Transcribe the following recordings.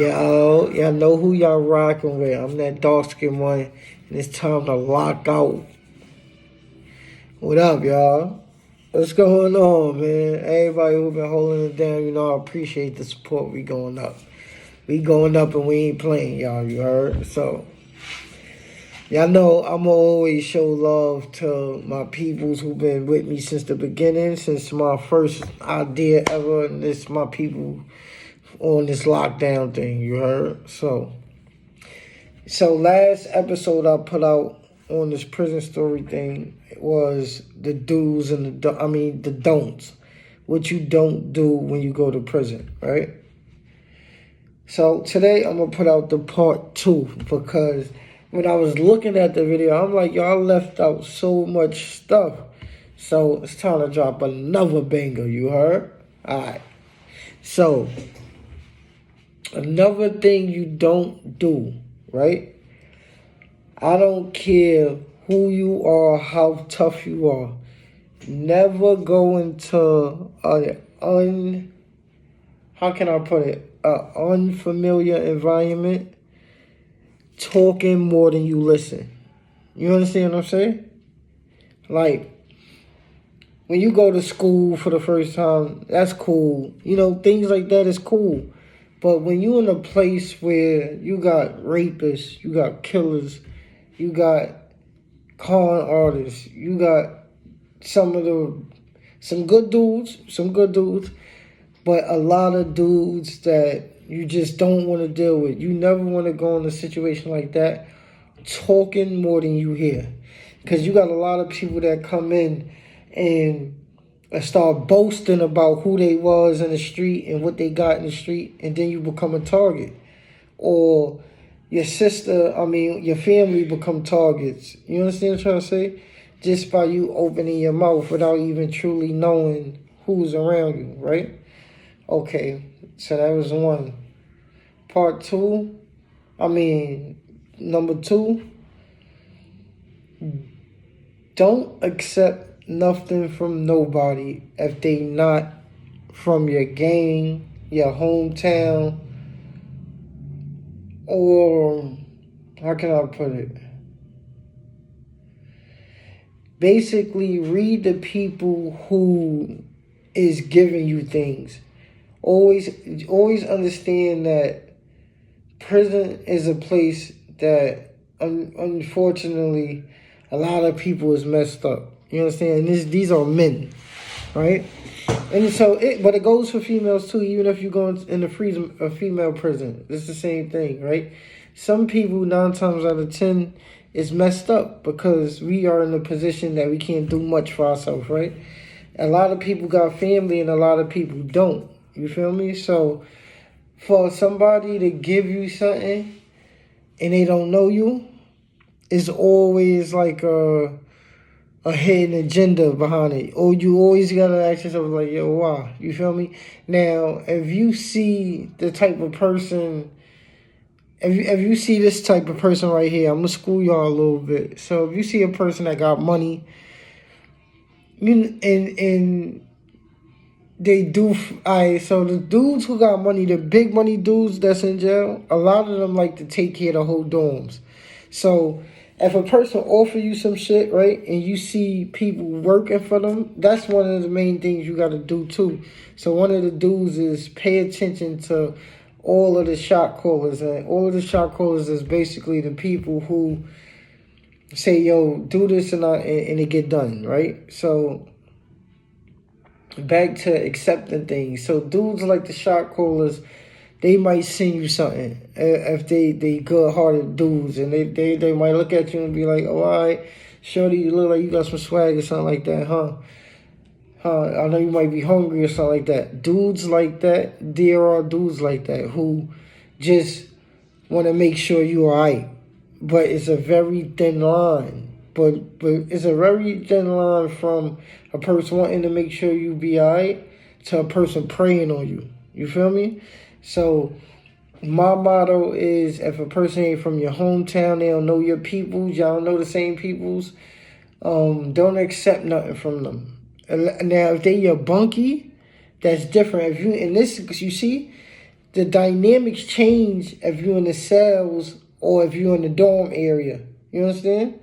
Yo, y'all know who y'all rocking with. I'm that dark skin one, and it's time to lock out. What up, y'all? What's going on, man? Everybody who been holding it down, I appreciate the support. We going up. We going up and we ain't playing, y'all, you heard? So, y'all know I'm going to always show love to my peoples who been with me since the beginning, since my first idea ever, and this my people on this lockdown thing, you heard? So last episode I put out on this prison story thing was the do's and the don'ts. What you don't do when you go to prison, right? So today I'm going to put out the part 2 because when I was looking at the video, I'm like, y'all left out so much stuff. So it's time to drop another banger, you heard? All right. So another thing you don't do, right? I don't care who you are, how tough you are. Never go into an unfamiliar environment talking more than you listen. You understand what I'm saying? Like, when you go to school for the first time, that's cool. Things like that is cool. But when you in a place where you got rapists, you got killers, you got con artists, you got some good dudes, but a lot of dudes that you just don't want to deal with. You never want to go in a situation like that talking more than you hear. Because you got a lot of people that come in and start boasting about who they was in the street and what they got in the street, and then you become a target. Or your family become targets. You understand what I'm trying to say? Just by you opening your mouth without even truly knowing who's around you, right? Okay, so that was one. Part 2, number 2, don't accept nothing from nobody if they not from your gang, your hometown, or how can I put it? Basically, read the people who is giving you things. Always understand that prison is a place that unfortunately a lot of people is messed up. You understand? And these are men, right? And so, but it goes for females too. Even if you go in a female prison, it's the same thing, right? Some people 9 times out of 10 is messed up because we are in a position that we can't do much for ourselves, right? A lot of people got family and a lot of people don't. You feel me? So for somebody to give you something and they don't know you, it's always like a hidden agenda behind it. Or you always gotta ask yourself like, yo, why? You feel me? Now, if you see the type of person, if you see this type of person right here, I'm gonna school y'all a little bit. So if you see a person that got money, and they do, so the dudes who got money, the big money dudes that's in jail, a lot of them like to take care of the whole dorms. So if a person offer you some shit, right, and you see people working for them, that's one of the main things you got to do too. So one of the dudes is pay attention to all of the shot callers. And all of the shot callers is basically the people who say, yo, do this and it get done, right? So back to accepting things. So dudes like the shot callers, they might send you something if they good-hearted dudes, and they might look at you and be like, oh, all right, shorty, you look like you got some swag or something like that, huh? I know you might be hungry or something like that. Dudes like that, there are dudes like that who just want to make sure you're all right. But it's a very thin line. But it's a very thin line from a person wanting to make sure you be all right to a person preying on you. You feel me? So my motto is, if a person ain't from your hometown, they don't know your peoples, y'all don't know the same peoples, don't accept nothing from them. Now, if they your bunkie, that's different. If you in this, you see, the dynamics change if you're in the cells or if you're in the dorm area. You understand?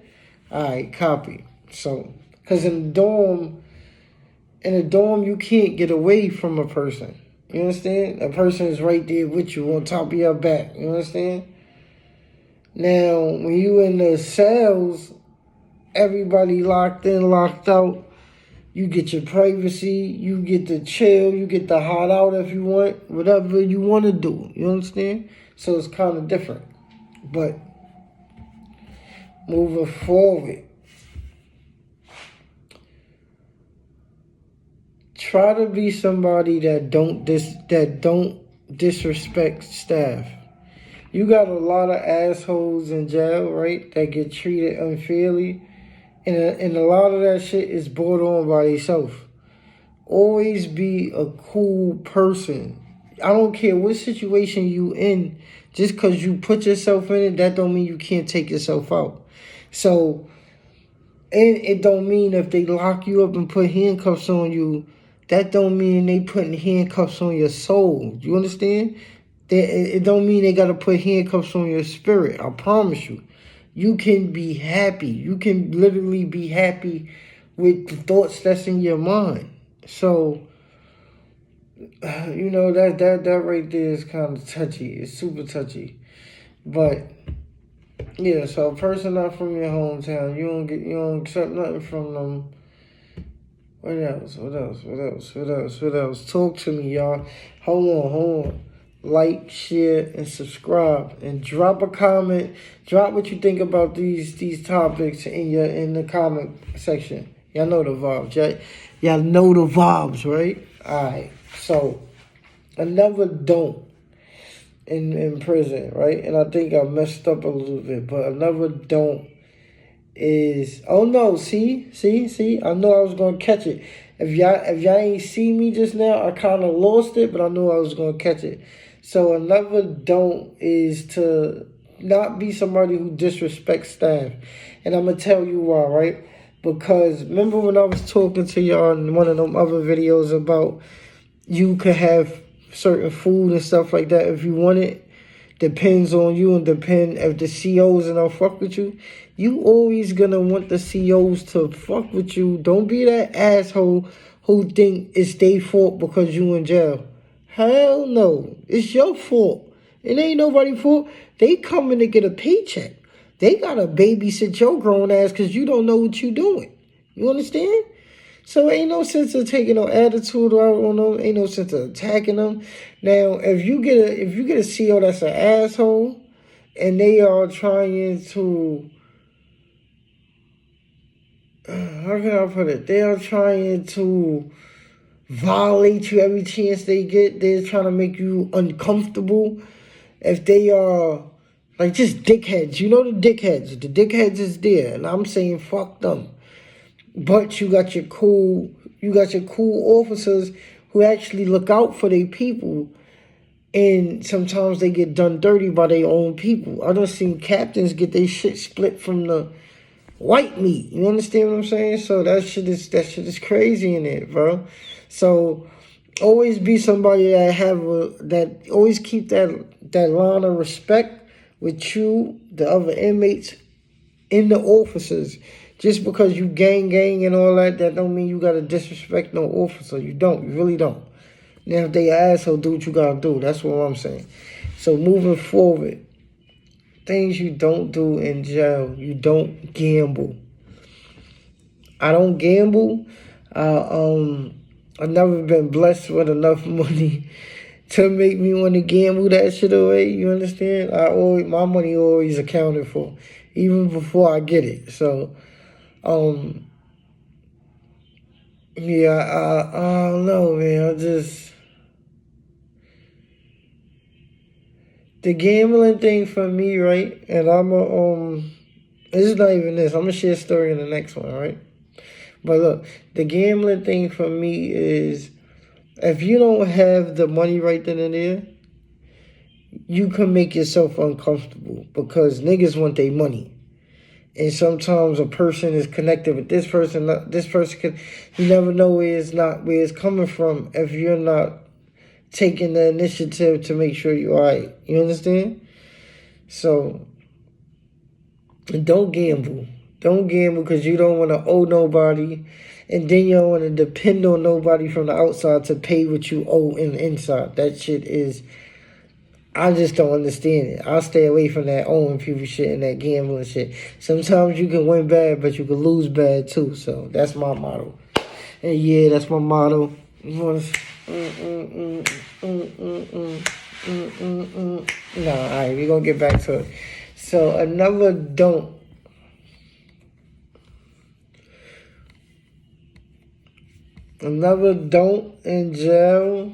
All right, copy. So, because in the dorm, you can't get away from a person. You understand? A person is right there with you on top of your back. You understand? Now, when you in the cells, everybody locked in, locked out. You get your privacy. You get to chill. You get to hide out if you want. Whatever you want to do. You understand? So it's kind of different. But moving forward, try to be somebody that don't disrespect staff. You got a lot of assholes in jail, right? That get treated unfairly. And a lot of that shit is brought on by themselves. Always be a cool person. I don't care what situation you in. Just because you put yourself in it, that don't mean you can't take yourself out. So, and it don't mean if they lock you up and put handcuffs on you, that don't mean they putting handcuffs on your soul. You understand? It don't mean they got to put handcuffs on your spirit. I promise you. You can be happy. You can literally be happy with the thoughts that's in your mind. So, you know, that right there is kind of touchy. It's super touchy. But yeah, so a person not from your hometown, you don't accept nothing from them. What else? Talk to me, y'all. Hold on. Like, share, and subscribe, and drop a comment. Drop what you think about these topics in the comment section. Y'all know the vibes, right? Y'all know the vibes, right? All right. So another don't in prison, right? And I think I messed up a little bit, but another don't is, oh no, see, I know I was gonna catch it. If y'all ain't see me just now, I kind of lost it, but I knew I was gonna catch it. So another don't is to not be somebody who disrespects staff. And I'm going to tell you why, right? Because remember when I was talking to y'all in one of them other videos about you could have certain food and stuff like that if you want it. Depends on you and depend if the COs and I'll fuck with you. You always going to want the COs to fuck with you. Don't be that asshole who think it's their fault because you in jail. Hell no. It's your fault. It ain't nobody's fault. They coming to get a paycheck. They gotta babysit your grown ass because you don't know what you doing. You understand? So ain't no sense of taking no attitude out on them. Ain't no sense of attacking them. Now, if you get a CO that's an asshole and they are trying to, how can I put it? They are trying to violate you every chance they get. They're trying to make you uncomfortable. If they are like just dickheads, you know the dickheads. The dickheads is there, and I'm saying fuck them. But you got your cool officers who actually look out for their people, and sometimes they get done dirty by their own people. I done seen captains get their shit split from the white meat. You understand what I'm saying? So that shit is crazy in it, bro. So always be somebody that always keep that line of respect with you, the other inmates, and the officers. Just because you gang and all that don't mean you gotta disrespect no officer. You don't. You really don't. Now if they asshole, do what you gotta do. That's what I'm saying. So moving forward, things you don't do in jail. You don't gamble. I don't gamble. I've never been blessed with enough money to make me want to gamble that shit away. You understand? My money always accounted for, even before I get it. So, yeah, I don't know, man. The gambling thing for me, right? And this is not even this. I'm gonna share a story in the next one, right? But look, the gambling thing for me is, if you don't have the money right then and there, you can make yourself uncomfortable because niggas want their money. And sometimes a person is connected with this person. You never know where it's coming from if you're not taking the initiative to make sure you're all right. You understand? So, don't gamble. Don't gamble because you don't want to owe nobody. And then you don't want to depend on nobody from the outside to pay what you owe in the inside. That shit is... I just don't understand it. I'll stay away from that owing people shit and that gambling shit. Sometimes you can win bad, but you can lose bad too. So that's my motto. And yeah, that's my motto. Nah, alright, we're gonna get back to it. So another don't. Another don't in jail.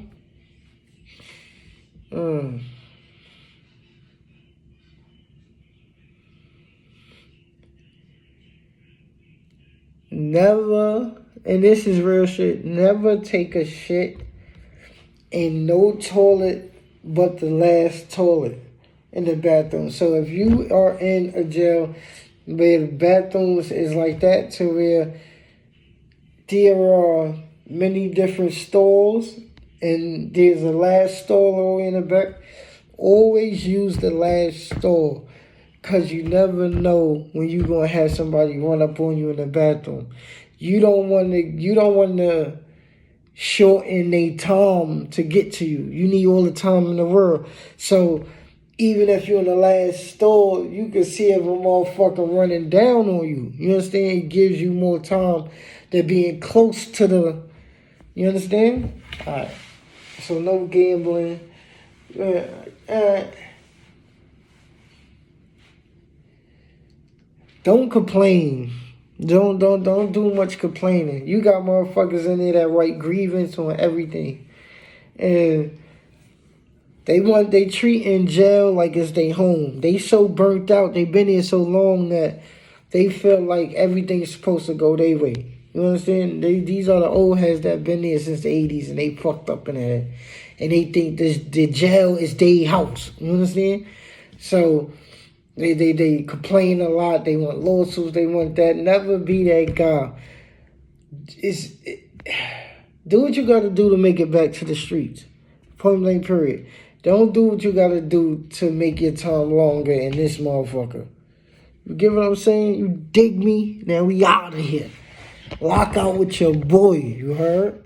Never, and this is real shit, never take a shit in no toilet but the last toilet in the bathroom. So if you are in a jail where the bathrooms is like that, to where there are many different stalls and there's a last stall all the way in the back, always use the last stall. Because you never know when you're going to have somebody run up on you in the bathroom. You don't want to shorten their time to get to you. You need all the time in the world. So even if you're in the last stall, you can see if a motherfucker running down on you. You understand? It gives you more time than being close to the... You understand? All right. So no gambling. Don't complain. Don't do much complaining. You got motherfuckers in there that write grievance on everything. And they treat in jail like it's their home. They so burnt out, they been here so long that they feel like everything's supposed to go their way. You understand? These are the old heads that been there since the 80s and they fucked up in the head. And they think the jail is their house. You understand? So They complain a lot. They want lawsuits. They want that. Never be that guy. Do what you got to do to make it back to the streets. Point blank period. Don't do what you got to do to make your time longer in this motherfucker. You get what I'm saying? You dig me? Now we out of here. Lock out with your boy. You heard?